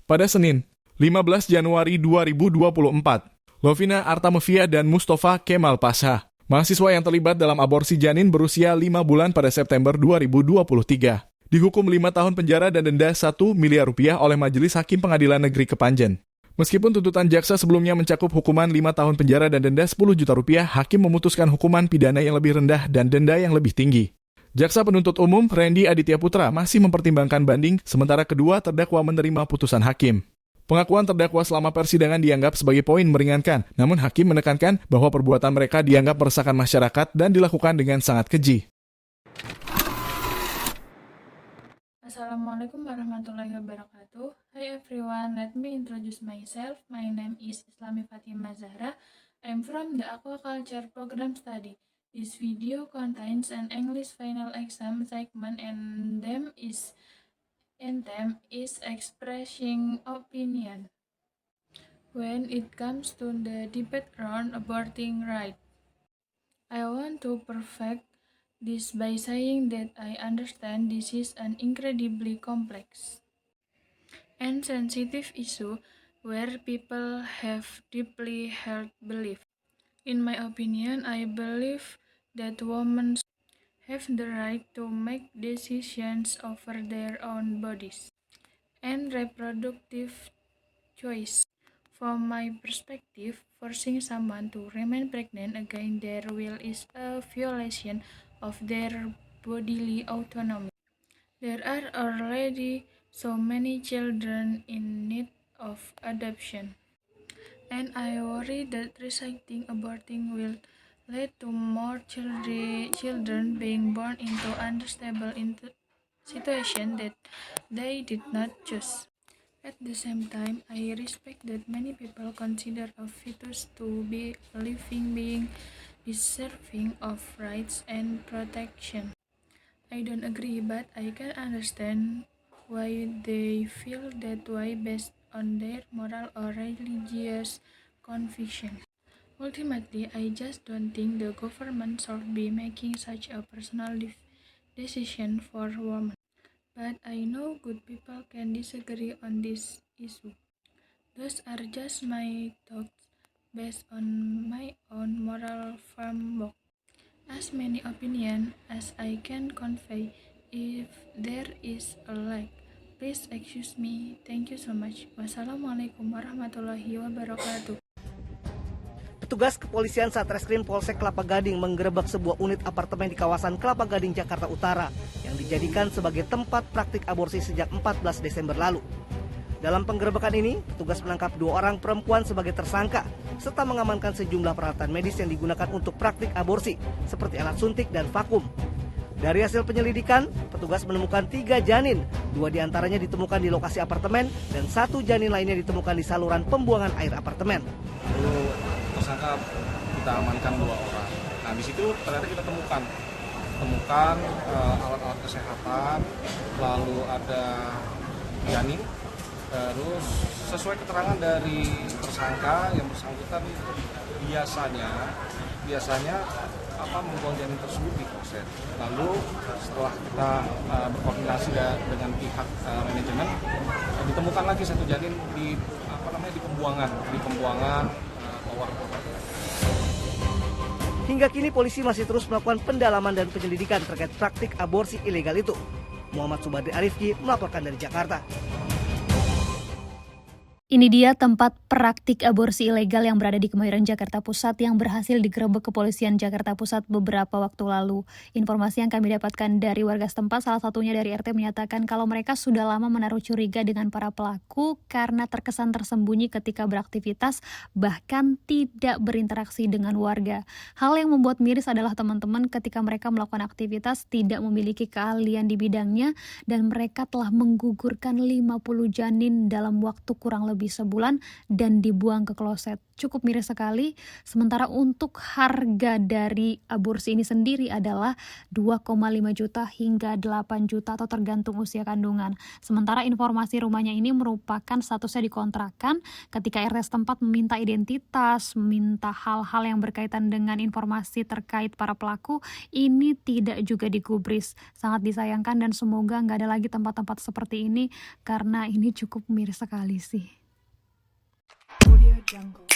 Pada Senin, 15 Januari 2024, Lovina Artamevia dan Mustafa Kemal Pasha, mahasiswa yang terlibat dalam aborsi janin berusia 5 bulan pada September 2023, dihukum 5 tahun penjara dan denda 1 miliar rupiah oleh Majelis Hakim Pengadilan Negeri Kepanjen. Meskipun tuntutan jaksa sebelumnya mencakup hukuman 5 tahun penjara dan denda 10 juta rupiah, hakim memutuskan hukuman pidana yang lebih rendah dan denda yang lebih tinggi. Jaksa penuntut umum Randy Aditya Putra masih mempertimbangkan banding, sementara kedua terdakwa menerima putusan hakim. Pengakuan terdakwa selama persidangan dianggap sebagai poin meringankan, namun hakim menekankan bahwa perbuatan mereka dianggap meresahkan masyarakat dan dilakukan dengan sangat keji. Assalamualaikum warahmatullahi wabarakatuh. Hi everyone, let me introduce myself. My name is Islami Fatimah Zahra. I'm from the Aquaculture Program Study. This video contains an English final exam segment and them is expressing opinion. When it comes to the debate around aborting right, I want to perfect this by saying that I understand this is an incredibly complex and sensitive issue where people have deeply held belief. In my opinion, I believe that women have the right to make decisions over their own bodies and reproductive choice. From my perspective, forcing someone to remain pregnant against their will is a violation of their bodily autonomy. There are already so many children in need of adoption, and I worry that restricting aborting will lead to more children being born into unstable situations that they did not choose. At the same time, I respect that many people consider a fetus to be a living being deserving of rights and protection. I don't agree, but I can understand why they feel that way based on their moral or religious conviction. Ultimately, I just don't think the government should be making such a personal decision for women. But I know good people can disagree on this issue. Those are just my thoughts based on my own moral framework. As many opinions as I can convey, if there is a lack, please excuse me. Thank you so much. Wassalamualaikum warahmatullahi wabarakatuh. Petugas kepolisian Satreskrim Polsek Kelapa Gading menggerebek sebuah unit apartemen di kawasan Kelapa Gading, Jakarta Utara yang dijadikan sebagai tempat praktik aborsi sejak 14 Desember lalu. Dalam penggerebekan ini, petugas menangkap 2 orang perempuan sebagai tersangka serta mengamankan sejumlah peralatan medis yang digunakan untuk praktik aborsi seperti alat suntik dan vakum. Dari hasil penyelidikan, petugas menemukan 3 janin, 2 diantaranya ditemukan di lokasi apartemen dan 1 janin lainnya ditemukan di saluran pembuangan air apartemen. Tersangka kita amankan 2 orang. Nah di situ ternyata kita temukan alat-alat kesehatan, lalu ada janin. Terus sesuai keterangan dari tersangka yang bersangkutan biasanya membuang janin tersebut di kloset. Lalu setelah kita berkoordinasi dengan pihak manajemen, ditemukan lagi 1 janin di pembuangan tower. Hingga kini polisi masih terus melakukan pendalaman dan penyelidikan terkait praktik aborsi ilegal itu. Muhammad Subadri Arifki melaporkan dari Jakarta. Ini dia tempat praktik aborsi ilegal yang berada di Kemayoran, Jakarta Pusat yang berhasil digerebek kepolisian Jakarta Pusat beberapa waktu lalu. Informasi yang kami dapatkan dari warga setempat, salah satunya dari RT, menyatakan kalau mereka sudah lama menaruh curiga dengan para pelaku karena terkesan tersembunyi ketika beraktivitas, bahkan tidak berinteraksi dengan warga. Hal yang membuat miris adalah teman-teman ketika mereka melakukan aktivitas tidak memiliki keahlian di bidangnya dan mereka telah menggugurkan 50 janin dalam waktu kurang lebih sebulan dan dibuang ke kloset. cukup miris sekali. Sementara untuk harga dari aborsi ini sendiri adalah 2,5 juta hingga 8 juta atau tergantung usia kandungan. Sementara informasi rumahnya ini merupakan statusnya dikontrakan. Ketika RT setempat meminta identitas, meminta hal-hal yang berkaitan dengan informasi terkait para pelaku, ini tidak juga digubris. Sangat disayangkan dan semoga nggak ada lagi tempat-tempat seperti ini karena ini cukup miris sekali sih. Audio Jungle.